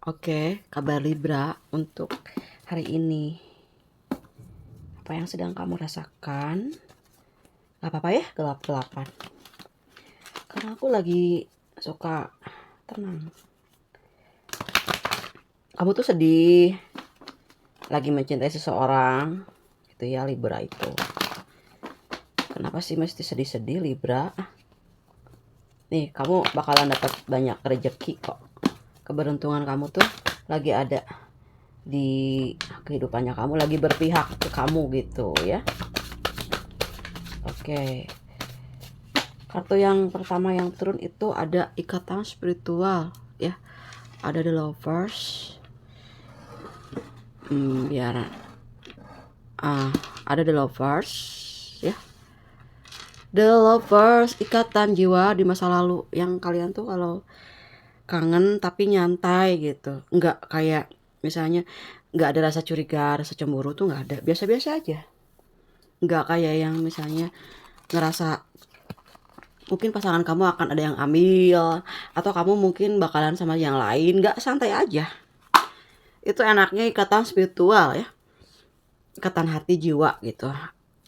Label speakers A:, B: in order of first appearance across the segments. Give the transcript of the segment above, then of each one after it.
A: Oke, kabar Libra untuk hari ini. Apa yang sedang kamu rasakan? Gak apa-apa ya, gelap-gelapan. Karena aku lagi suka tenang. Kamu tuh sedih, lagi mencintai seseorang, gitu ya Libra itu. Kenapa sih mesti sedih-sedih Libra? Nih, kamu bakalan dapat banyak rezeki kok. Keberuntungan kamu tuh lagi ada di kehidupannya kamu, lagi berpihak ke kamu gitu ya. Oke. Kartu yang pertama yang turun itu ada ikatan spiritual ya. Ada the lovers. Biar ada the lovers ya. The lovers, ikatan jiwa di masa lalu yang kalian tuh kalau kangen tapi nyantai gitu. Enggak kayak misalnya enggak ada rasa curiga, rasa cemburu tuh enggak ada. Biasa-biasa aja. Enggak kayak yang misalnya ngerasa mungkin pasangan kamu akan ada yang ambil atau kamu mungkin bakalan sama yang lain. Enggak, santai aja. Itu enaknya ikatan spiritual ya, ikatan hati jiwa gitu.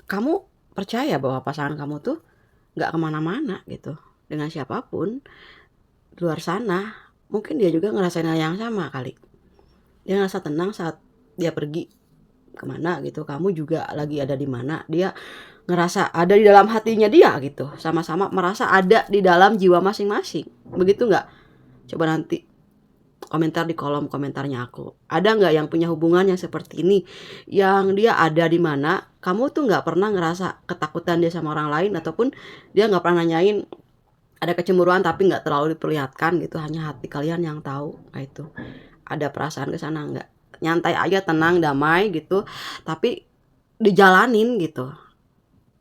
A: Kamu percaya bahwa pasangan kamu tuh nggak kemana-mana gitu dengan siapapun di luar sana. Mungkin dia juga ngerasain hal yang sama kali. Dia ngerasa tenang saat dia pergi kemana gitu. Kamu juga lagi ada di mana, dia ngerasa ada di dalam hatinya dia gitu. Sama-sama merasa ada di dalam jiwa masing-masing. Begitu nggak? Coba nanti komentar di kolom komentarnya aku. Ada nggak yang punya hubungan yang seperti ini? Yang dia ada di mana, kamu tuh nggak pernah ngerasa ketakutan dia sama orang lain, ataupun dia nggak pernah nanyain ada kecemburuan tapi nggak terlalu diperlihatkan gitu, hanya hati kalian yang tahu. Nah itu, ada perasaan ke sana nggak? Nyantai aja, tenang, damai gitu, tapi dijalanin gitu.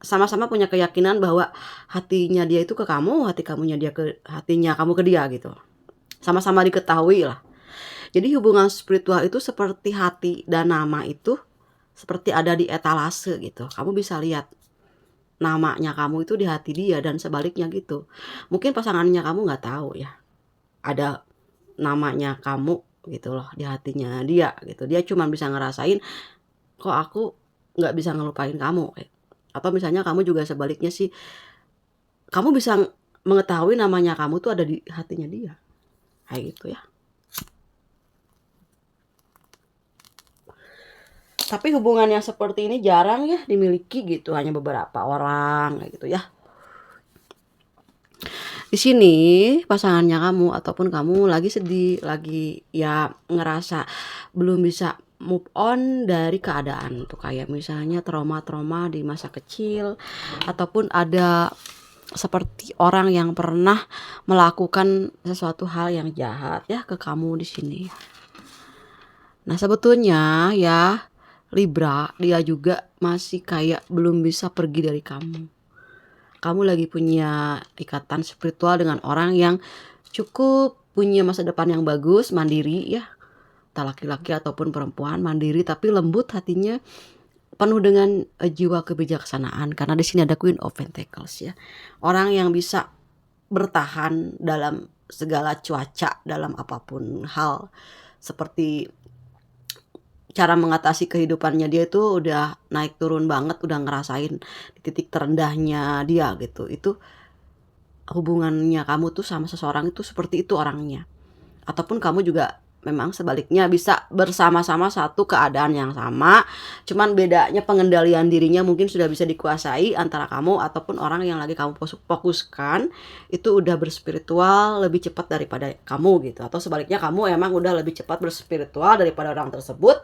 A: Sama-sama punya keyakinan bahwa hatinya dia itu ke kamu, hatinya kamu ke dia gitu. Sama-sama diketahui lah. Jadi hubungan spiritual itu seperti hati dan nama itu seperti ada di etalase gitu. Kamu bisa lihat namanya kamu itu di hati dia dan sebaliknya gitu. Mungkin pasangannya kamu nggak tahu ya. Ada namanya kamu gitu loh di hatinya dia gitu. Dia cuma bisa ngerasain kok aku nggak bisa ngelupain kamu. Atau misalnya kamu juga sebaliknya sih, kamu bisa mengetahui namanya kamu tuh ada di hatinya dia. Kayak gitu ya. Tapi hubungan yang seperti ini jarang ya dimiliki gitu, hanya beberapa orang kayak gitu ya. Di sini pasangannya kamu ataupun kamu lagi sedih, lagi ya ngerasa belum bisa move on dari keadaan tuh, kayak misalnya trauma-trauma di masa kecil, ataupun ada seperti orang yang pernah melakukan sesuatu hal yang jahat ya ke kamu di sini. Nah, sebetulnya ya Libra, dia juga masih kayak belum bisa pergi dari kamu. Kamu lagi punya ikatan spiritual dengan orang yang cukup punya masa depan yang bagus, mandiri ya. Entah laki-laki ataupun perempuan, mandiri tapi lembut hatinya, penuh dengan jiwa kebijaksanaan. Karena di sini ada Queen of Pentacles ya. Orang yang bisa bertahan dalam segala cuaca, dalam apapun hal. Seperti cara mengatasi kehidupannya dia itu udah naik turun banget, udah ngerasain di titik terendahnya dia gitu. Itu hubungannya kamu tuh sama seseorang itu seperti itu orangnya. Ataupun kamu juga memang sebaliknya bisa bersama-sama satu keadaan yang sama, cuman bedanya pengendalian dirinya mungkin sudah bisa dikuasai antara kamu ataupun orang yang lagi kamu fokuskan itu udah berspiritual lebih cepat daripada kamu gitu. Atau sebaliknya kamu emang udah lebih cepat berspiritual daripada orang tersebut,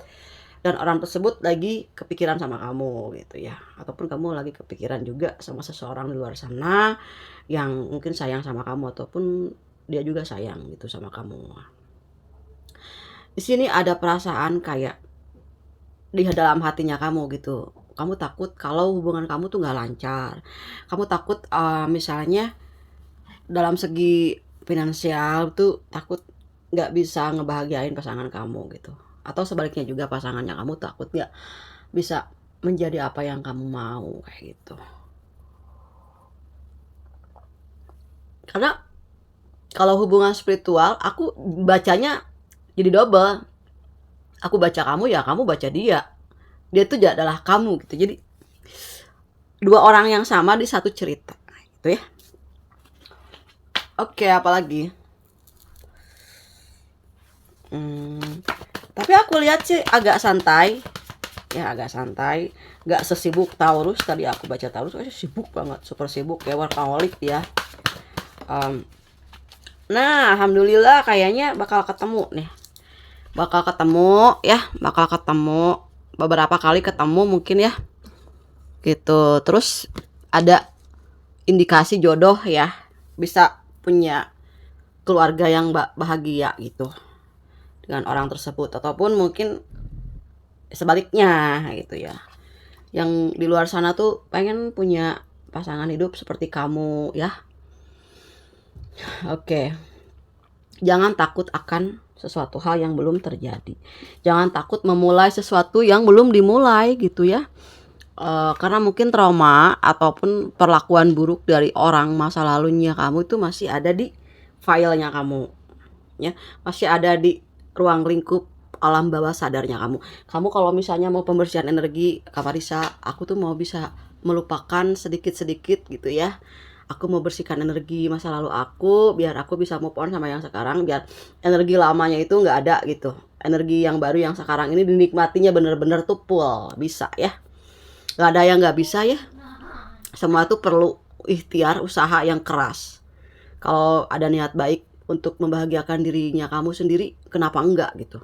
A: dan orang tersebut lagi kepikiran sama kamu gitu ya. Ataupun kamu lagi kepikiran juga sama seseorang di luar sana yang mungkin sayang sama kamu, ataupun dia juga sayang gitu sama kamu. Di sini ada perasaan kayak di dalam hatinya kamu gitu. Kamu takut kalau hubungan kamu tuh nggak lancar. Kamu takut misalnya dalam segi finansial tuh takut nggak bisa ngebahagiain pasangan kamu gitu. Atau sebaliknya juga pasangannya kamu takut nggak bisa menjadi apa yang kamu mau kayak gitu. Karena kalau hubungan spiritual aku bacanya Jadi double. Aku baca kamu, ya kamu baca dia. Dia itu adalah kamu gitu. Jadi dua orang yang sama di satu cerita gitu ya. Oke, apalagi? Tapi aku lihat sih agak santai. Ya agak santai, nggak sesibuk Taurus. Tadi aku baca Taurus, sibuk banget, super sibuk ya, workaholic ya. Nah, alhamdulillah kayaknya bakal ketemu nih. Bakal ketemu ya, bakal ketemu beberapa kali ketemu mungkin ya. Gitu. Terus ada indikasi jodoh ya, bisa punya keluarga yang bahagia gitu dengan orang tersebut, ataupun mungkin sebaliknya gitu ya. Yang di luar sana tuh pengen punya pasangan hidup seperti kamu ya. Oke. Jangan takut akan sesuatu hal yang belum terjadi. Jangan takut memulai sesuatu yang belum dimulai gitu ya. Karena mungkin trauma ataupun perlakuan buruk dari orang masa lalunya kamu itu masih ada di filenya kamu ya, masih ada di ruang lingkup alam bawah sadarnya kamu. Kamu kalau misalnya mau pembersihan energi, Kak Farisa, aku tuh mau bisa melupakan sedikit-sedikit gitu ya. Aku mau bersihkan energi masa lalu aku biar aku bisa move on sama yang sekarang, biar energi lamanya itu nggak ada gitu. Energi yang baru yang sekarang ini dinikmatinya bener-bener tuh full, bisa ya. Nggak ada yang nggak bisa ya. Semua tuh perlu ikhtiar, usaha yang keras. Kalau ada niat baik untuk membahagiakan dirinya kamu sendiri, kenapa enggak gitu.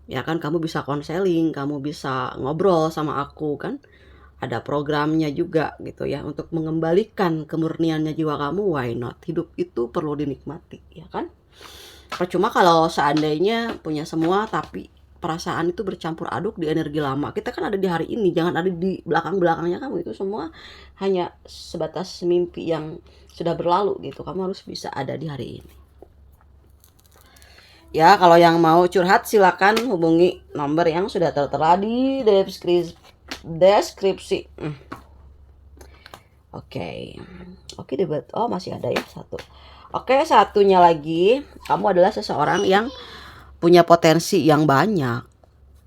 A: Ya kan, kamu bisa konseling, kamu bisa ngobrol sama aku kan. Ada programnya juga gitu ya, untuk mengembalikan kemurniannya jiwa kamu, why not. Hidup itu perlu dinikmati ya kan. Percuma kalau seandainya punya semua tapi perasaan itu bercampur aduk di energi lama. Kita kan ada di hari ini, jangan ada di belakang-belakangnya kamu. Itu semua hanya sebatas mimpi yang sudah berlalu gitu. Kamu harus bisa ada di hari ini. Ya, kalau yang mau curhat silakan hubungi nomor yang sudah tertera di deskripsi. Oke, debat. Oh, masih ada ya satu. Oke, satunya lagi, kamu adalah seseorang yang punya potensi yang banyak.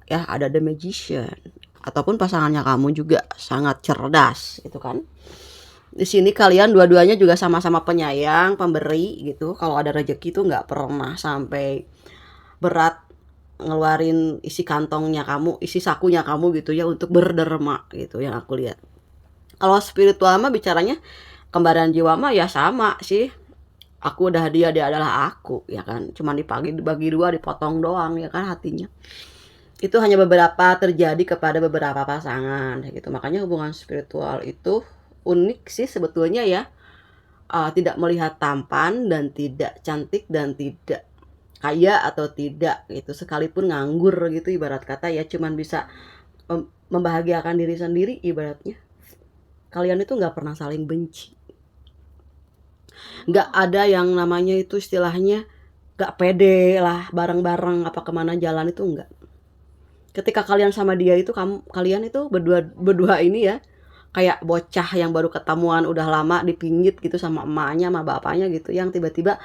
A: Ya, ada the magician, ataupun pasangannya kamu juga sangat cerdas gitu kan. Di sini kalian dua-duanya juga sama-sama penyayang, pemberi gitu. Kalau ada rezeki tuh nggak pernah sampai berat ngeluarin isi kantongnya kamu, isi sakunya kamu gitu ya, untuk berderma gitu yang aku lihat. Kalau spiritual mah bicaranya kembaran jiwa mah ya sama sih. Aku udah dia adalah aku ya kan. Cuma dibagi dua, dipotong doang ya kan hatinya. Itu hanya beberapa terjadi kepada beberapa pasangan gitu. Makanya hubungan spiritual itu unik sih sebetulnya ya. Tidak melihat tampan dan tidak cantik dan tidak kaya atau tidak gitu, sekalipun nganggur gitu ibarat kata ya, cuman bisa membahagiakan diri sendiri ibaratnya. Kalian itu nggak pernah saling benci, nggak ada yang namanya itu istilahnya nggak pede lah bareng-bareng apa kemana jalan, itu enggak. Ketika kalian sama dia itu kalian itu berdua ini ya, kayak bocah yang baru ketemuan udah lama dipinggit gitu sama emaknya sama bapaknya gitu, yang tiba-tiba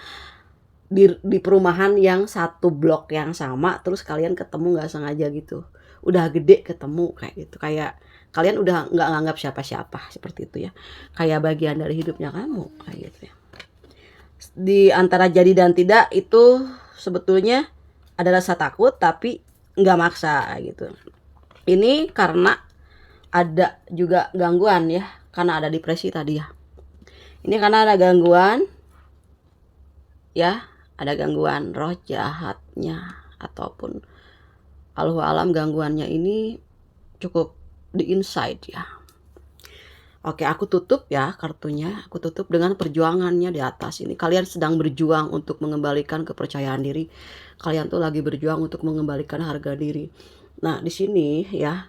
A: di perumahan yang satu blok yang sama, terus kalian ketemu nggak sengaja gitu, udah gede ketemu kayak gitu, kayak kalian udah nggak nganggap siapa-siapa seperti itu ya, kayak bagian dari hidupnya kamu kayak gitu ya. Di antara jadi dan tidak itu sebetulnya ada rasa takut tapi nggak maksa gitu. Ini karena ada juga gangguan ya, karena ada depresi tadi ya. Ini karena ada gangguan ya, ada gangguan roh jahatnya, ataupun Allahu alam gangguannya ini cukup di inside ya. Oke, aku tutup ya kartunya, aku tutup dengan perjuangannya di atas ini. Kalian sedang berjuang untuk mengembalikan kepercayaan diri. Kalian tuh lagi berjuang untuk mengembalikan harga diri. Nah, di sini ya,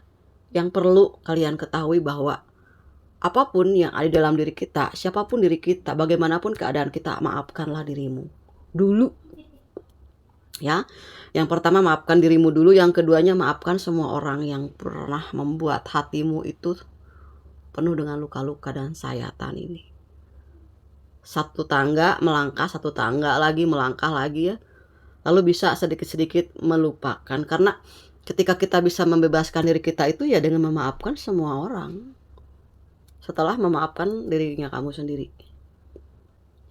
A: yang perlu kalian ketahui bahwa apapun yang ada dalam diri kita, siapapun diri kita, bagaimanapun keadaan kita, maafkanlah dirimu dulu. Ya, yang pertama maafkan dirimu dulu, yang keduanya maafkan semua orang yang pernah membuat hatimu itu penuh dengan luka-luka dan sayatan ini. Satu tangga melangkah, satu tangga lagi melangkah lagi ya. lalu bisa sedikit-sedikit melupakan. Karena ketika kita bisa membebaskan diri kita itu ya dengan memaafkan semua orang, setelah memaafkan dirinya kamu sendiri.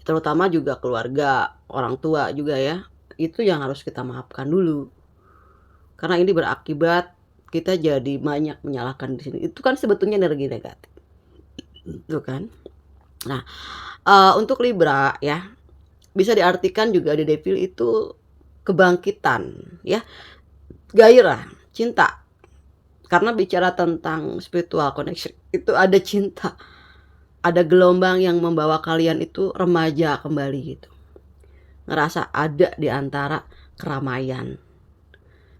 A: Terutama juga keluarga, orang tua juga ya, itu yang harus kita maafkan dulu. Karena ini berakibat kita jadi banyak menyalahkan di sini. Itu kan sebetulnya energi negatif. Itu kan. Nah, untuk Libra ya, bisa diartikan juga di devil itu kebangkitan ya, gairah, cinta. Karena bicara tentang spiritual connection itu ada cinta, ada gelombang yang membawa kalian itu remaja kembali gitu, ngerasa ada di antara keramaian.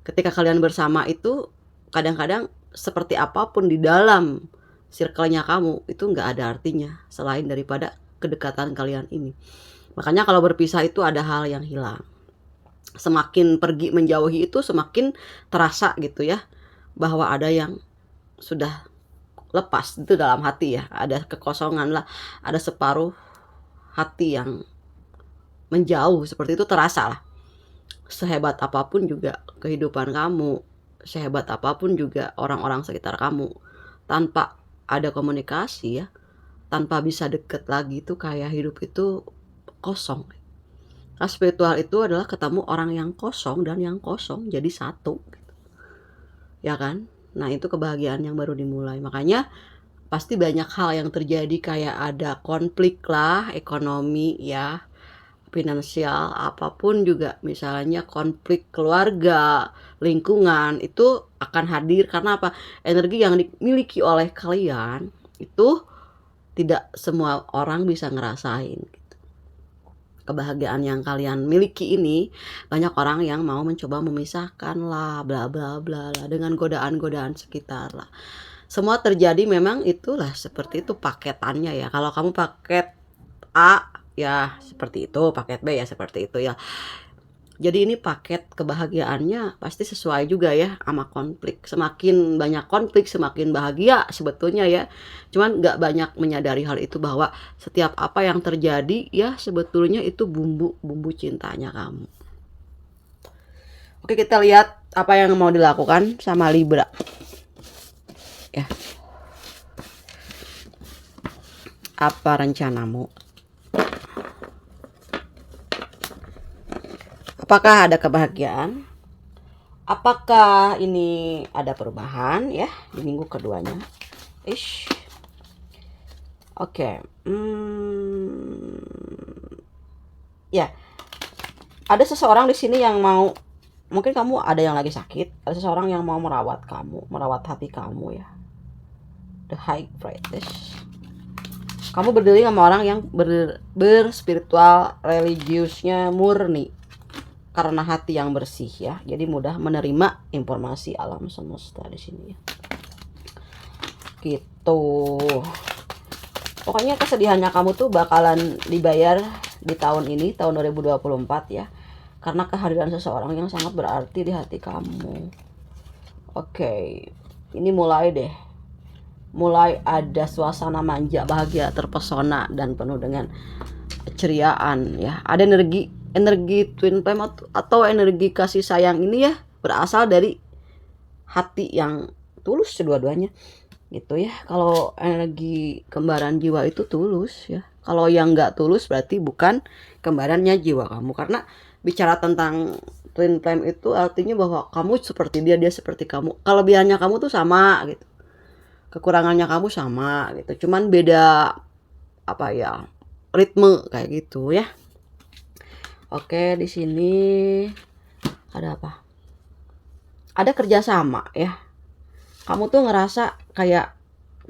A: Ketika kalian bersama itu kadang-kadang seperti apapun di dalam circle-nya kamu itu nggak ada artinya selain daripada kedekatan kalian ini. Makanya kalau berpisah itu ada hal yang hilang. Semakin pergi menjauhi itu semakin terasa gitu ya, bahwa ada yang sudah lepas itu dalam hati ya, ada kekosongan lah, ada separuh hati yang menjauh, seperti itu terasa lah. Sehebat apapun juga kehidupan kamu, sehebat apapun juga orang-orang sekitar kamu, tanpa ada komunikasi ya, tanpa bisa deket lagi itu kayak hidup itu kosong. Nah, spiritual itu adalah ketemu orang yang kosong dan yang kosong jadi satu gitu. Ya kan? Nah, itu kebahagiaan yang baru dimulai. Makanya pasti banyak hal yang terjadi, kayak ada konflik lah, ekonomi ya, finansial, apapun juga, misalnya konflik keluarga, lingkungan, itu akan hadir karena apa? Energi yang dimiliki oleh kalian itu tidak semua orang bisa ngerasain. Kebahagiaan yang kalian miliki ini banyak orang yang mau mencoba memisahkan lah, bla bla bla lah, dengan godaan-godaan sekitar lah. Semua terjadi, memang itulah seperti itu paketannya ya. Kalau kamu paket A ya seperti itu, paket B ya seperti itu ya. Jadi ini paket kebahagiaannya pasti sesuai juga ya sama konflik. Semakin banyak konflik semakin bahagia sebetulnya ya. Cuman gak banyak menyadari hal itu, bahwa setiap apa yang terjadi ya sebetulnya itu bumbu cintanya kamu. Oke, kita lihat apa yang mau dilakukan sama Libra ya. Apa rencanamu? Apakah ada kebahagiaan? Apakah ini ada perubahan ya di minggu keduanya? Oke. Ya. Ada seseorang di sini yang mau, mungkin kamu ada yang lagi sakit, ada seseorang yang mau merawat kamu, merawat hati kamu ya. The High Priestess. Kamu berdiri sama orang yang berspiritual, religiusnya murni, karena hati yang bersih ya. Jadi mudah menerima informasi alam semesta di sini ya. Gitu. Pokoknya kesedihannya kamu tuh bakalan dibayar di tahun ini, tahun 2024 ya. Karena kehadiran seseorang yang sangat berarti di hati kamu. Oke. Ini mulai deh. Mulai ada suasana manja, bahagia, terpesona dan penuh dengan keceriaan ya. Ada energi twin flame atau energi kasih sayang ini ya, berasal dari hati yang tulus kedua-duanya gitu ya. Kalau energi kembaran jiwa itu tulus ya. Kalau yang nggak tulus berarti bukan kembarannya jiwa kamu. Karena bicara tentang twin flame itu artinya bahwa kamu seperti dia, dia seperti kamu. Kelebihannya kamu tuh sama gitu, kekurangannya kamu sama gitu, cuman beda apa ya, ritme kayak gitu ya. Oke, di sini ada apa? Ada kerjasama ya. Kamu tuh ngerasa kayak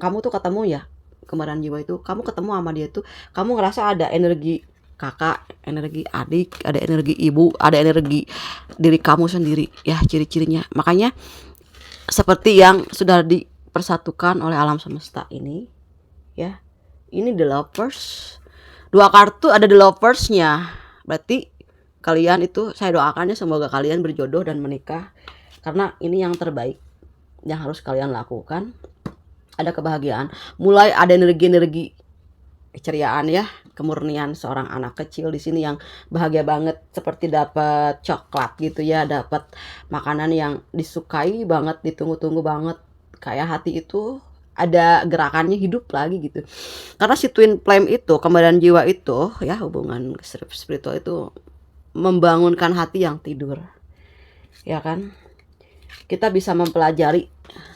A: kamu tuh ketemu ya, kembaran jiwa itu, kamu ketemu sama dia tuh, kamu ngerasa ada energi kakak, energi adik, ada energi ibu, ada energi diri kamu sendiri ya, ciri-cirinya. Makanya seperti yang sudah dipersatukan oleh alam semesta ini ya. Ini the lovers. Dua kartu ada the lovers-nya. Berarti kalian itu, saya doakannya semoga kalian berjodoh dan menikah, karena ini yang terbaik yang harus kalian lakukan. Ada kebahagiaan, mulai ada energi-energi keceriaan ya, kemurnian seorang anak kecil di sini yang bahagia banget seperti dapat coklat gitu ya, dapat makanan yang disukai banget, ditunggu-tunggu banget. Kayak hati itu ada gerakannya hidup lagi gitu. Karena si twin flame itu, kembaran jiwa itu ya, hubungan spiritual itu membangunkan hati yang tidur. Ya kan? Kita bisa mempelajari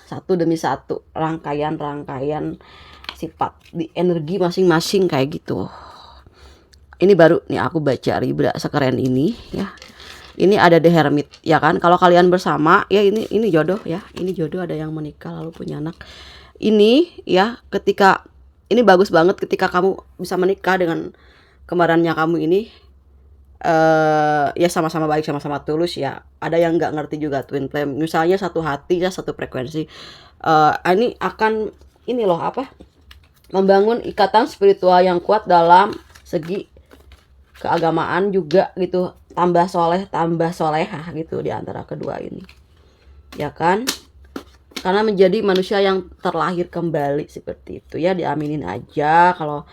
A: satu demi satu rangkaian-rangkaian sifat di energi masing-masing kayak gitu. Ini baru nih aku baca Libra sekeren ini ya. Ini ada The Hermit ya kan. Kalau kalian bersama ya ini jodoh ya. Ini jodoh, ada yang menikah lalu punya anak. Ini ya ketika ini bagus banget ketika kamu bisa menikah dengan kembarannya kamu ini. Ya sama-sama baik, sama-sama tulus ya. Ada yang nggak ngerti juga twin flame. Misalnya satu hati ya, satu frekuensi. Ini akan ini loh apa? Membangun ikatan spiritual yang kuat dalam segi keagamaan juga gitu. Tambah soleh, tambah solehah gitu di antara kedua ini. Ya kan? Karena menjadi manusia yang terlahir kembali seperti itu ya, diaminin aja. Kalau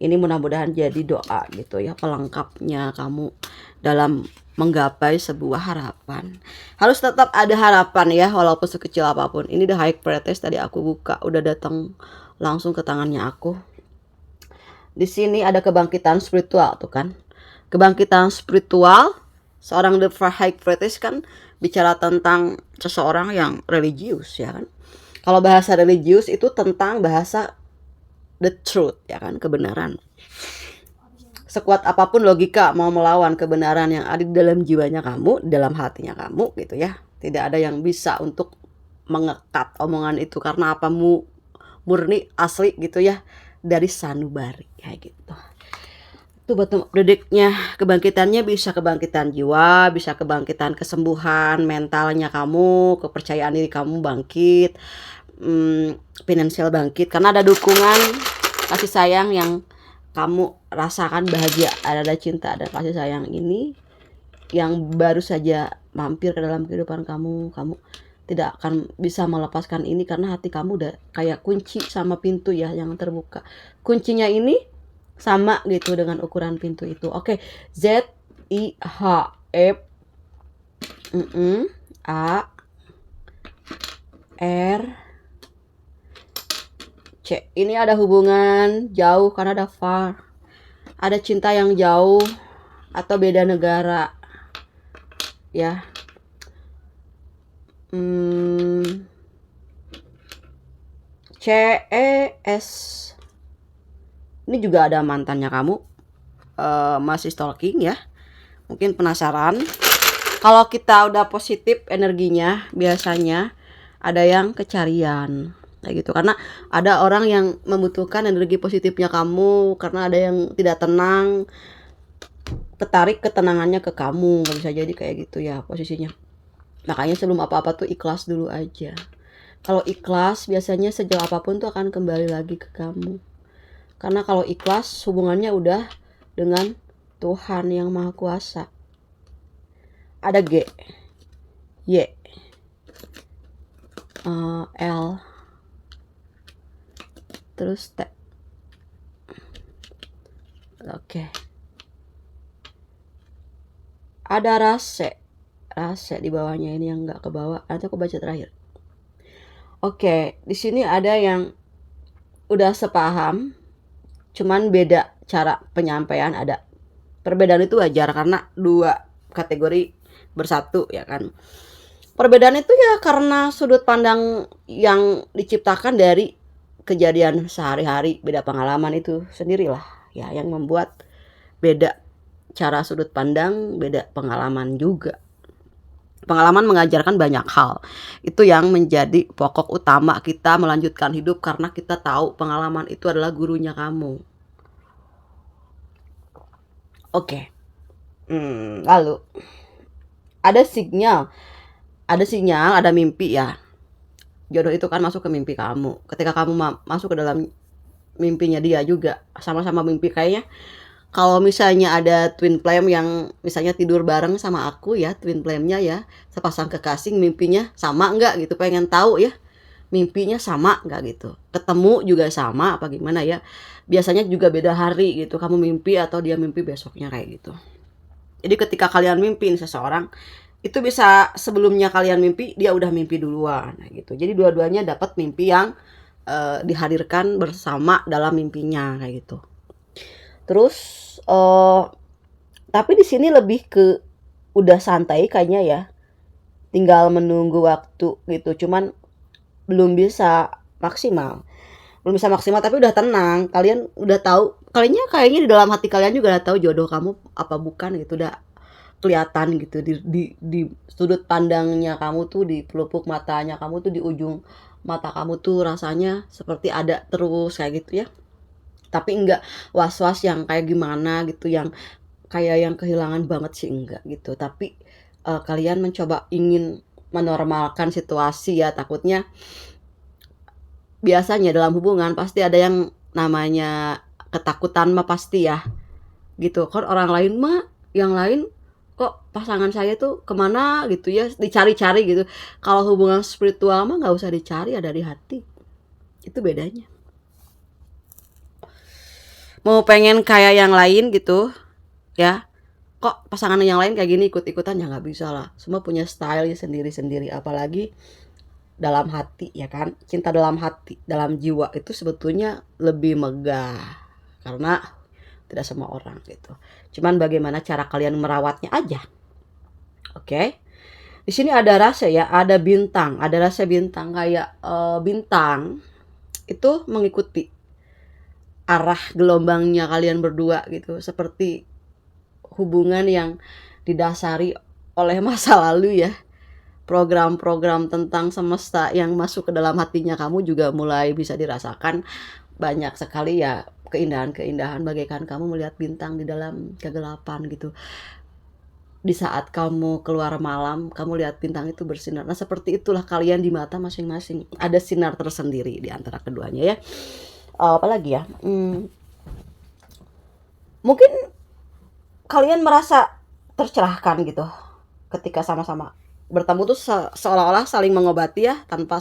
A: ini mudah-mudahan jadi doa gitu ya, pelengkapnya kamu dalam menggapai sebuah harapan. Harus tetap ada harapan ya, walaupun sekecil apapun. Ini The High Priestess tadi aku buka, udah datang langsung ke tangannya aku. Di sini ada kebangkitan spiritual tuh kan. Kebangkitan spiritual, seorang The High Priestess kan bicara tentang seseorang yang religius ya kan. Kalau bahasa religius itu tentang bahasa the truth ya kan, kebenaran. Sekuat apapun logika mau melawan kebenaran yang ada di dalam jiwanya kamu, dalam hatinya kamu gitu ya. Tidak ada yang bisa untuk mengekat omongan itu karena apa, murni asli gitu ya, dari sanubari kayak gitu. Itu betul prediknya, kebangkitannya bisa kebangkitan jiwa, bisa kebangkitan kesembuhan mentalnya kamu, kepercayaan diri kamu bangkit, finansial bangkit karena ada dukungan kasih sayang yang kamu rasakan, bahagia, ada cinta, ada kasih sayang ini yang baru saja mampir ke dalam kehidupan kamu. Kamu tidak akan bisa melepaskan ini karena hati kamu udah kayak kunci sama pintu ya yang terbuka. Kuncinya ini sama gitu dengan ukuran pintu itu. Oke, Z I H F A R C. Ini ada hubungan jauh karena ada far. Ada cinta yang jauh atau beda negara. Ya. C E S. Ini juga ada mantannya kamu. Masih stalking ya. Mungkin penasaran. Kalau kita udah positif energinya, biasanya ada yang kecarian kayak gitu, karena ada orang yang membutuhkan energi positifnya kamu, karena ada yang tidak tenang, ketarik ketenangannya ke kamu, nggak bisa jadi kayak gitu ya posisinya. Makanya sebelum apa-apa tuh ikhlas dulu aja. Kalau ikhlas biasanya sejauh apapun tuh akan kembali lagi ke kamu, karena kalau ikhlas hubungannya udah dengan Tuhan yang Maha Kuasa. Ada G, Y, L, terus T. Oke. Ada rase di bawahnya ini yang nggak ke bawah. Nanti aku baca terakhir. Oke, di sini ada yang udah sepaham, cuman beda cara penyampaian. Ada perbedaan, itu wajar karena dua kategori bersatu ya kan. Perbedaan itu ya karena sudut pandang yang diciptakan dari kejadian sehari-hari, beda pengalaman itu sendirilah ya yang membuat beda cara sudut pandang, beda pengalaman juga. Pengalaman mengajarkan banyak hal. Itu yang menjadi pokok utama kita melanjutkan hidup, karena kita tahu pengalaman itu adalah gurunya kamu. Oke. Lalu ada sinyal, ada mimpi ya. Jodoh itu kan masuk ke mimpi kamu. Ketika kamu masuk ke dalam mimpinya dia juga, sama-sama mimpi. Kayaknya kalau misalnya ada twin flame yang misalnya tidur bareng sama aku ya, twin flame-nya ya, sepasang kekasih, mimpinya sama enggak gitu, pengen tahu ya. mimpinya sama nggak gitu, ketemu juga sama apa gimana ya, biasanya juga beda hari gitu, kamu mimpi atau dia mimpi besoknya kayak gitu. Jadi ketika kalian mimpi seseorang, itu bisa sebelumnya kalian mimpi, dia udah mimpi duluan gitu. Jadi dua-duanya dapat mimpi yang dihadirkan bersama dalam mimpinya kayak gitu. Terus tapi di sini lebih ke udah santai kayaknya ya, tinggal menunggu waktu gitu. Cuman belum bisa maksimal. Belum bisa maksimal tapi udah tenang. Kalian udah tahu, kayaknya di dalam hati kalian juga udah tahu jodoh kamu apa bukan gitu, udah kelihatan gitu di sudut pandangnya kamu tuh, di pelupuk matanya kamu tuh, di ujung mata kamu tuh rasanya seperti ada terus kayak gitu ya. Tapi enggak was-was yang kayak gimana gitu, yang kayak yang kehilangan banget sih enggak gitu. Tapi kalian mencoba ingin menormalkan situasi ya, takutnya biasanya dalam hubungan pasti ada yang namanya ketakutan mah pasti ya gitu kan, orang lain mah yang lain kok pasangan saya tuh kemana gitu ya, dicari-cari gitu. Kalau hubungan spiritual mah nggak usah dicari, ada di hati, itu bedanya. Mau pengen kayak yang lain gitu ya, kok pasangan yang lain kayak gini ikut-ikutan, ya nggak bisa lah, semua punya style sendiri-sendiri. Apalagi dalam hati ya kan, cinta dalam hati, dalam jiwa itu sebetulnya lebih megah karena tidak semua orang gitu, cuman bagaimana cara kalian merawatnya aja. Oke, di sini ada rasa ya, ada bintang, ada rasa bintang kayak bintang itu mengikuti arah gelombangnya kalian berdua gitu, seperti hubungan yang didasari oleh masa lalu ya. Program-program tentang semesta yang masuk ke dalam hatinya kamu juga mulai bisa dirasakan. Banyak sekali ya keindahan-keindahan, bagaikan kamu melihat bintang di dalam kegelapan gitu. Di saat kamu keluar malam, kamu lihat bintang itu bersinar. Nah, seperti itulah kalian di mata masing-masing. Ada sinar tersendiri di antara keduanya ya. Apalagi ya? Mungkin kalian merasa tercerahkan gitu ketika sama-sama bertemu tuh, seolah-olah saling mengobati ya, tanpa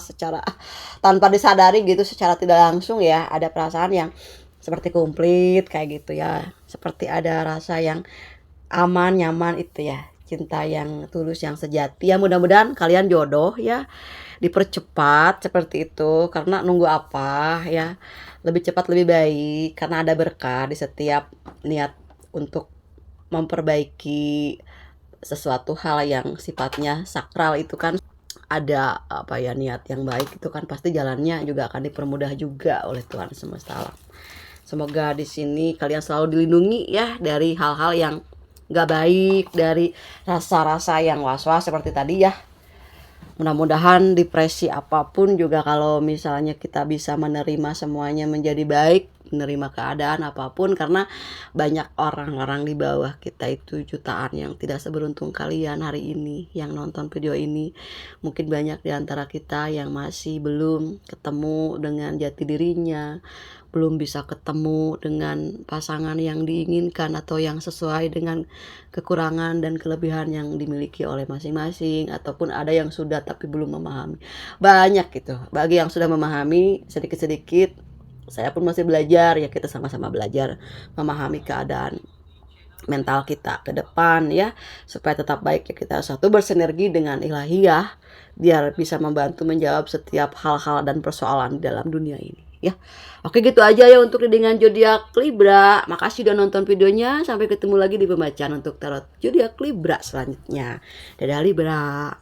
A: disadari gitu, secara tidak langsung ya, ada perasaan yang seperti komplit kayak gitu ya, seperti ada rasa yang aman, nyaman, itu ya cinta yang tulus, yang sejati ya. Mudah-mudahan kalian jodoh ya, dipercepat seperti itu, karena nunggu apa ya, lebih cepat lebih baik, karena ada berkah di setiap niat untuk memperbaiki sesuatu hal yang sifatnya sakral. Itu kan ada apa ya, niat yang baik itu kan pasti jalannya juga akan dipermudah juga oleh Tuhan semesta alam. Semoga di sini kalian selalu dilindungi ya dari hal-hal yang gak baik, dari rasa-rasa yang was-was seperti tadi ya. Mudah-mudahan depresi apapun juga, kalau misalnya kita bisa menerima semuanya menjadi baik, menerima keadaan apapun, karena banyak orang-orang di bawah kita itu jutaan yang tidak seberuntung kalian hari ini yang nonton video ini. Mungkin banyak di antara kita yang masih belum ketemu dengan jati dirinya, belum bisa ketemu dengan pasangan yang diinginkan atau yang sesuai dengan kekurangan dan kelebihan yang dimiliki oleh masing-masing, ataupun ada yang sudah tapi belum memahami. Banyak gitu. Bagi yang sudah memahami sedikit-sedikit, saya pun masih belajar ya, kita sama-sama belajar memahami keadaan mental kita ke depan ya, supaya tetap baik ya. Kita satu bersinergi dengan ilahiyah biar bisa membantu menjawab setiap hal-hal dan persoalan di dalam dunia ini ya. Oke, gitu aja ya untuk readingan zodiak Libra. Makasih udah nonton videonya. Sampai ketemu lagi di pembacaan untuk tarot zodiak Libra selanjutnya. Dadah Libra.